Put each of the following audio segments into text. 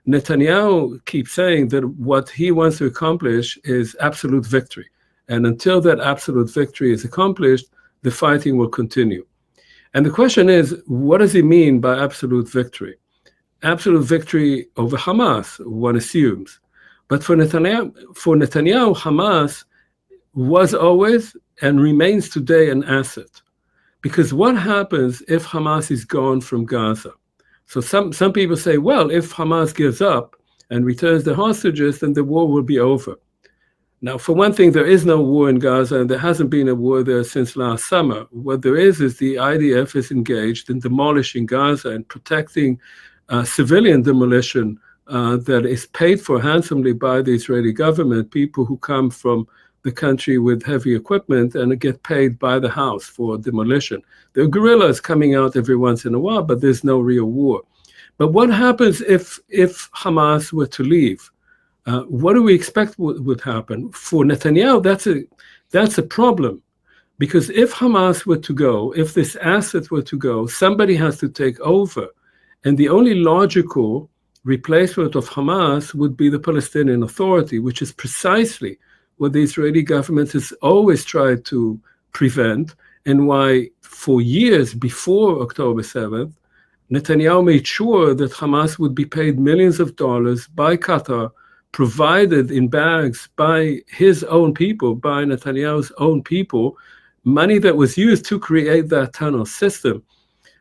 Netanyahu keeps saying that what he wants to accomplish is absolute victory. And until that absolute victory is accomplished, the fighting will continue. And the question is, what does he mean by absolute victory? Absolute victory over Hamas, one assumes. But for Netanyahu, Hamas was always and remains today an asset. Because what happens if Hamas is gone from Gaza? So some people say, well, if Hamas gives up and returns the hostages, then the war will be over. Now, for one thing, there is no war in Gaza, and there hasn't been a war there since last summer. What there is the IDF is engaged in demolishing Gaza and protecting civilian demolition that is paid for handsomely by the Israeli government, people who come from the country with heavy equipment and get paid by the house for demolition. There are guerrillas coming out every once in a while, but there's no real war. But what happens if Hamas were to leave? What do we expect would happen? For Netanyahu, that's a problem. Because if Hamas were to go, if this asset were to go, somebody has to take over. And the only logical replacement of Hamas would be the Palestinian Authority, which is precisely what the Israeli government has always tried to prevent, and why for years before October 7th, Netanyahu made sure that Hamas would be paid millions of dollars by Qatar, provided in bags by his own people, by Netanyahu's own people, money that was used to create that tunnel system.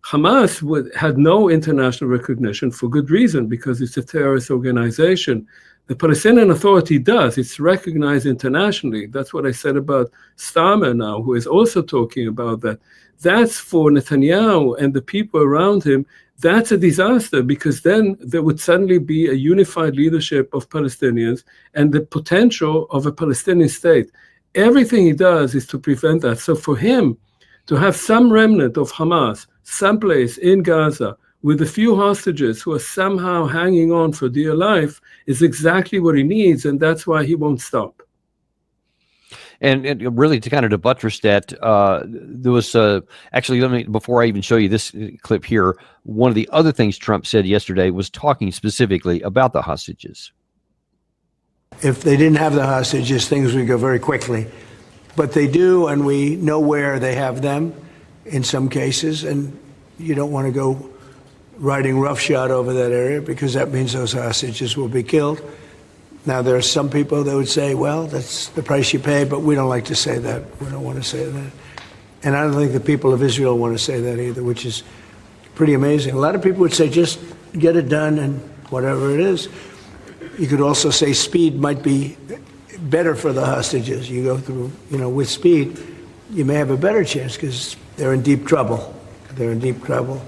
Hamas had no international recognition for good reason, because it's a terrorist organization. The Palestinian Authority does. It's recognized internationally. That's what I said about Starmer now, who is also talking about that. That's for Netanyahu and the people around him. That's a disaster, because then there would suddenly be a unified leadership of Palestinians and the potential of a Palestinian state. Everything he does is to prevent that. So for him to have some remnant of Hamas someplace in Gaza with a few hostages who are somehow hanging on for dear life is exactly what he needs, and that's why he won't stop. And really, to kind of buttress that, there was actually, before I even show you this clip here, one of the other things Trump said yesterday was talking specifically about the hostages. If they didn't have the hostages, things would go very quickly. But they do, and we know where they have them in some cases, and you don't want to go riding roughshod over that area, because that means those hostages will be killed. Now, there are some people that would say, well, that's the price you pay, but we don't like to say that. We don't want to say that. And I don't think the people of Israel want to say that either, which is pretty amazing. A lot of people would say, just get it done and whatever it is. You could also say speed might be better for the hostages. You go through, with speed, you may have a better chance, because they're in deep trouble. They're in deep trouble.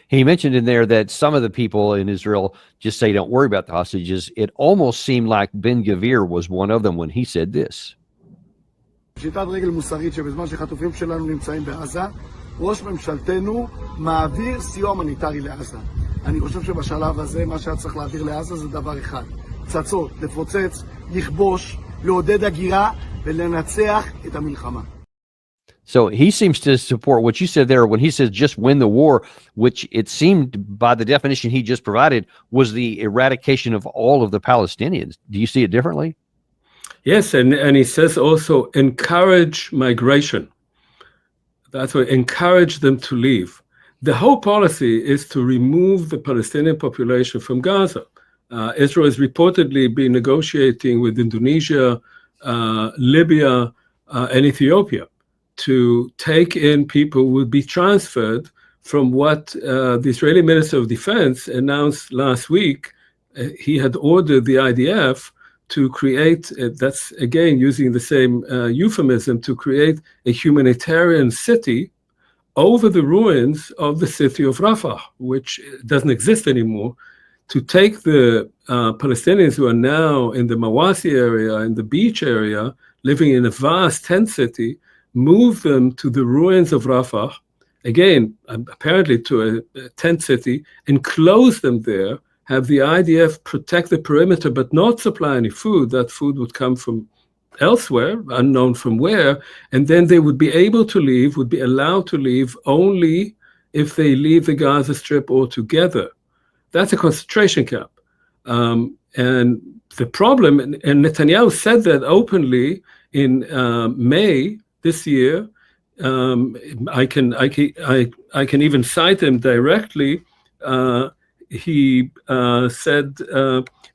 He mentioned in there that some of the people in Israel just say, don't worry about the hostages. It almost seemed like Ben Gvir was one of them when he said this. פשיטת רגל מוסרית שבזמן שחטופים שלנו נמצאים בעזה, ראש ממשלתנו מעביר סיוע הומניטרי לעזה. אני חושב שבשלב הזה מה שהיה צריך להעביר לעזה זה דבר אחד. פצצות, לפוצץ, לכבוש, לעודד הגירה ולנצח את המלחמה. So he seems to support what you said there when he says just win the war, which it seemed by the definition he just provided was the eradication of all of the Palestinians. Do you see it differently? Yes, and he says also encourage migration. That's what, encourage them to leave. The whole policy is to remove the Palestinian population from Gaza. Israel has reportedly been negotiating with Indonesia, Libya, and Ethiopia to take in people who would be transferred from what the Israeli Minister of Defense announced last week. He had ordered the IDF to create, that's again using the same euphemism, to create a humanitarian city over the ruins of the city of Rafah, which doesn't exist anymore, to take the Palestinians who are now in the Mawasi area, in the beach area, living in a vast tent city, move them to the ruins of Rafah, again, apparently to a tent city, and close them there, have the IDF protect the perimeter, but not supply any food. That food would come from elsewhere, unknown from where, and then they would be able to leave, would be allowed to leave only if they leave the Gaza Strip altogether. That's a concentration camp. And the problem, and Netanyahu said that openly in May this year. I can even cite him directly. He said,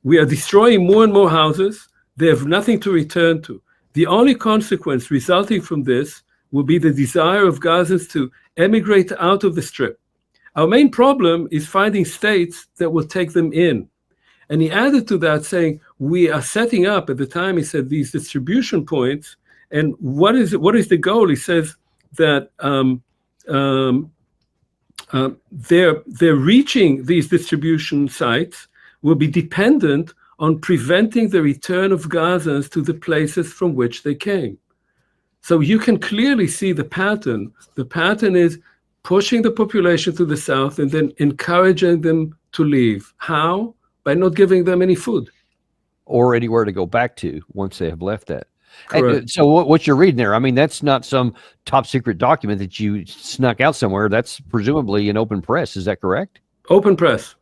"We are destroying more and more houses. They have nothing to return to. The only consequence resulting from this will be the desire of Gazans to emigrate out of the Strip. Our main problem is finding states that will take them in." And he added to that saying, "We are setting up," at the time he said, "these distribution points. And what is the goal?" He says that they're reaching these distribution sites will be dependent on preventing the return of Gazans to the places from which they came. So you can clearly see the pattern. The pattern is pushing the population to the south and then encouraging them to leave. How? By not giving them any food. Or anywhere to go back to once they have left that. Correct. So what you're reading there, I mean, that's not some top secret document that you snuck out somewhere. That's presumably an open press. Is that correct? Open press.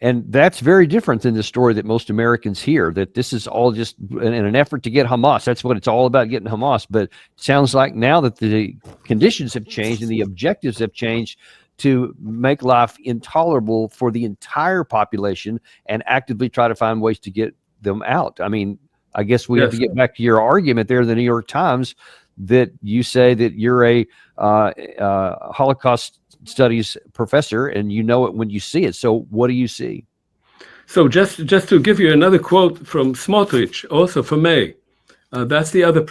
And that's very different than the story that most Americans hear, that this is all just in an effort to get Hamas. That's what it's all about, getting Hamas. But it sounds like now that the conditions have changed and the objectives have changed to make life intolerable for the entire population and actively try to find ways to get them out. I mean, I guess we have to get back to your argument there in the New York Times that you say that you're a Holocaust studies professor and you know it when you see it. So what do you see? So just to give you another quote from Smotrich, also from May. That's the other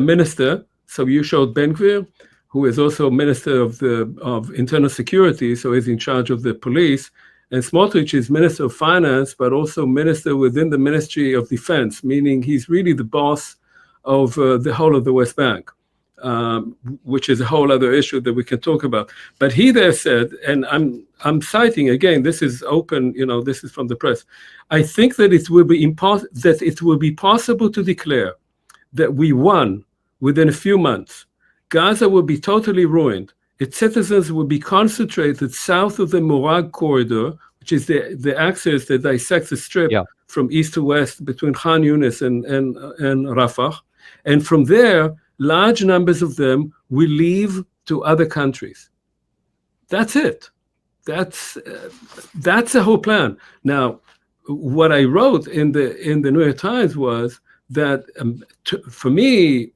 minister. So you showed Ben-Gvir, who is also minister of internal security, so he's in charge of the police. And Smotrich is Minister of Finance, but also minister within the Ministry of Defense, meaning he's really the boss of the whole of the West Bank, which is a whole other issue that we can talk about. But he there said, and I'm citing again, this is open, this is from the press. "I think that it will be possible to declare that we won within a few months. Gaza will be totally ruined. Its citizens will be concentrated south of the Morag corridor, which is the axis that dissects the Strip from east to west between Khan Yunis and Rafah. And from there, large numbers of them will leave to other countries." That's it. That's the whole plan. Now, what I wrote in the New York Times was that for me,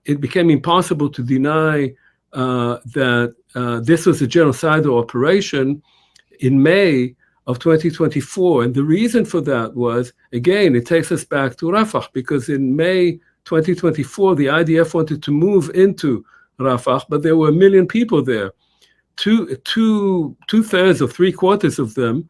it became impossible to deny that this was a genocidal operation in May of 2024. And the reason for that was, again, it takes us back to Rafah, because in May 2024, the IDF wanted to move into Rafah, but there were 1 million people there. Two-thirds or three-quarters of them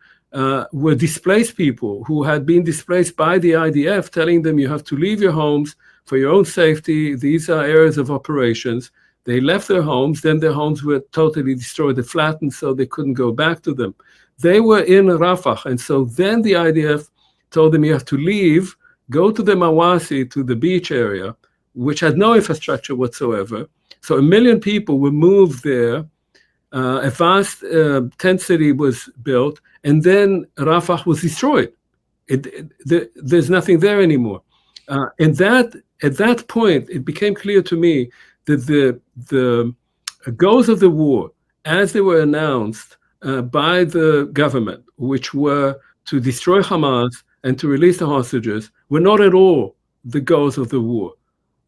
were displaced people who had been displaced by the IDF, telling them you have to leave your homes for your own safety. These are areas of operations. They left their homes, then their homes were totally destroyed and flattened, so they couldn't go back to them. They were in Rafah, and so then the IDF told them you have to leave, go to the Mawasi, to the beach area, which had no infrastructure whatsoever. So 1 million people were moved there. A vast tent city was built, and then Rafah was destroyed. There's nothing there anymore. And at that point, it became clear to me that the goals of the war, as they were announced by the government, which were to destroy Hamas and to release the hostages, were not at all the goals of the war.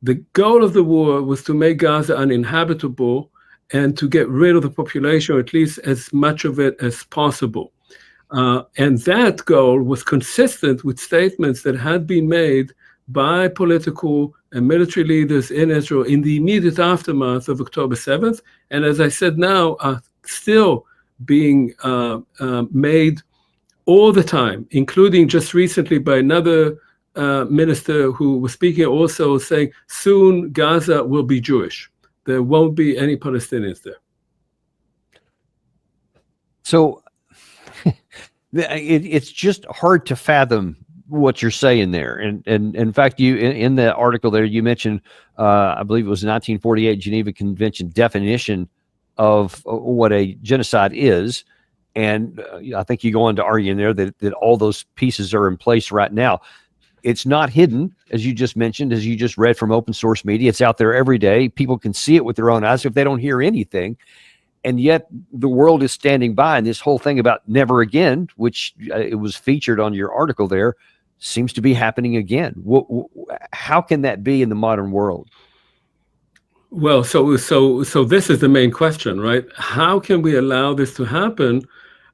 The goal of the war was to make Gaza uninhabitable and to get rid of the population, or at least as much of it as possible. And that goal was consistent with statements that had been made by political and military leaders in Israel in the immediate aftermath of October 7th. And as I said now, are still being made all the time, including just recently by another minister who was speaking also saying, soon Gaza will be Jewish. There won't be any Palestinians there. So it's just hard to fathom what you're saying there. And in fact, you in the article there, you mentioned, I believe it was the 1948 Geneva Convention definition of what a genocide is. And I think you go on to argue in there that all those pieces are in place right now. It's not hidden, as you just mentioned, as you just read from open source media. It's out there every day. People can see it with their own eyes if they don't hear anything. And yet the world is standing by. And this whole thing about never again, which it was featured on your article there, seems to be happening again. How can that be in the modern world? Well, so this is the main question, right? How can we allow this to happen?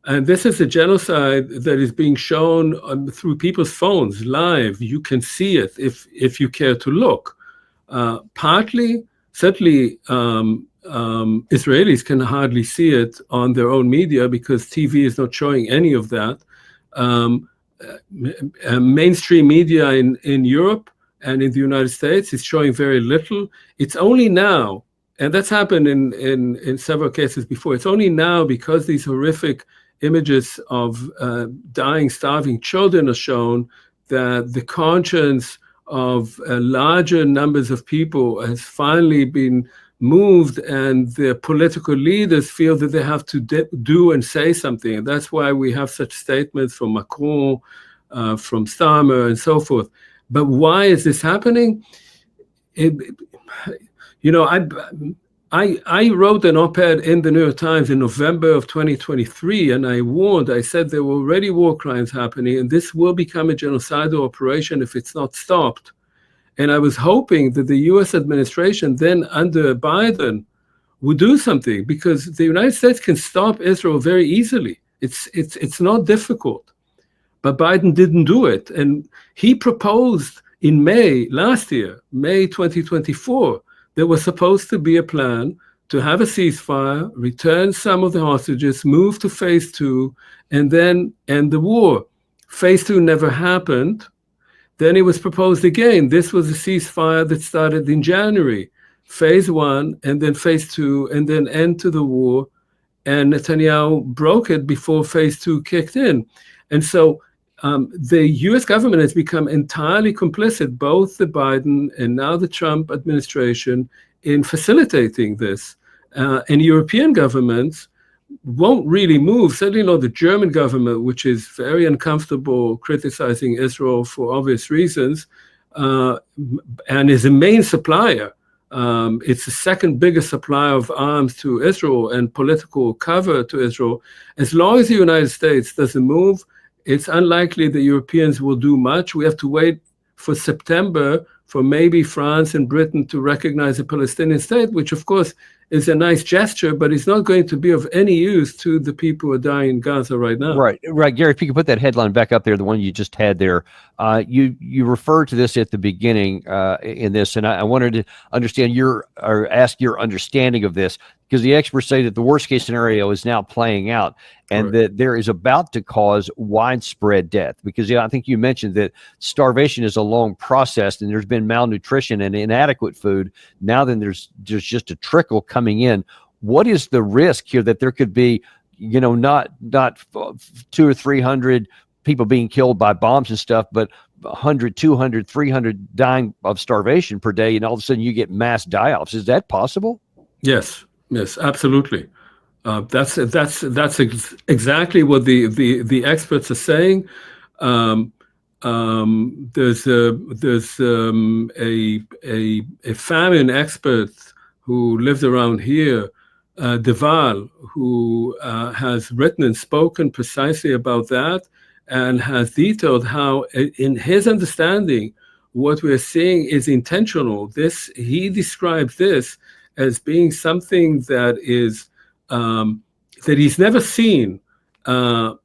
And this is a genocide that is being shown through people's phones live. You can see it if you care to look. Partly, certainly, Israelis can hardly see it on their own media because TV is not showing any of that. Mainstream media in Europe and in the United States is showing very little. It's only now, and that's happened in several cases before. It's only now because these horrific images of dying, starving children are shown that the conscience of larger numbers of people has finally been moved, and the political leaders feel that they have to do and say something. And that's why we have such statements from Macron, from Starmer, and so forth. But why is this happening? I wrote an op-ed in the New York Times in November of 2023, and I said there were already war crimes happening, and this will become a genocidal operation if it's not stopped. And I was hoping that the US administration then under Biden would do something, because the United States can stop Israel very easily. It's not difficult. But Biden didn't do it. And he proposed in May last year, May 2024, there was supposed to be a plan to have a ceasefire, return some of the hostages, move to phase 2, and then end the war. Phase 2 never happened. Then it was proposed again. This was a ceasefire that started in January. Phase 1, and then phase 2, and then end to the war. And Netanyahu broke it before phase 2 kicked in. And so the US government has become entirely complicit, both the Biden and now the Trump administration, in facilitating this. And European governments won't really move, certainly not the German government, which is very uncomfortable criticizing Israel for obvious reasons, and is a main supplier. It's the second biggest supplier of arms to Israel and political cover to Israel. As long as the United States doesn't move, it's unlikely the Europeans will do much. We have to wait for September for maybe France and Britain to recognize a Palestinian state, which of course is a nice gesture, but it's not going to be of any use to the people who are dying in Gaza right now. Right. Gary, if you could put that headline back up there, the one you just had there. You referred to this at the beginning in this, and I wanted to understand ask your understanding of this, because the experts say that the worst case scenario is now playing out, and that there is about to cause widespread death. Because I think you mentioned that starvation is a long process, and there's been malnutrition and inadequate food. Now then there's just a trickle coming in. What is the risk here that there could be, not 200 or 300 people being killed by bombs and stuff, but 100, 200, 300 dying of starvation per day, and all of a sudden you get mass die-offs? Is that possible? Yes, absolutely. That's exactly what the experts are saying. There's a famine expert who lives around here, Deval, who has written and spoken precisely about that, and has detailed how, in his understanding, what we're seeing is intentional. He describes this as being something that is that he's never seen a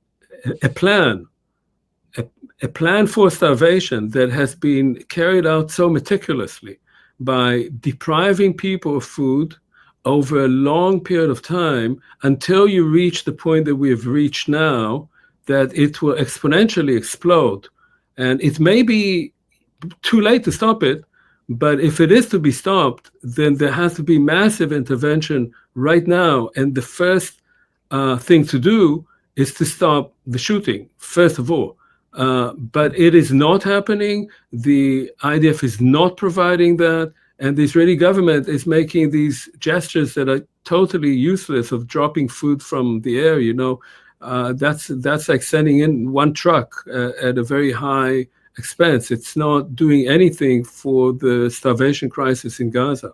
plan for starvation that has been carried out so meticulously by depriving people of food over a long period of time until you reach the point that we have reached now, that it will exponentially explode. And it may be too late to stop it, but if it is to be stopped, then there has to be massive intervention right now. And the first thing to do is to stop the shooting, first of all. But it is not happening. The IDF is not providing that. And the Israeli government is making these gestures that are totally useless, of dropping food from the air. that's like sending in one truck at a very high expense. It's not doing anything for the starvation crisis in Gaza.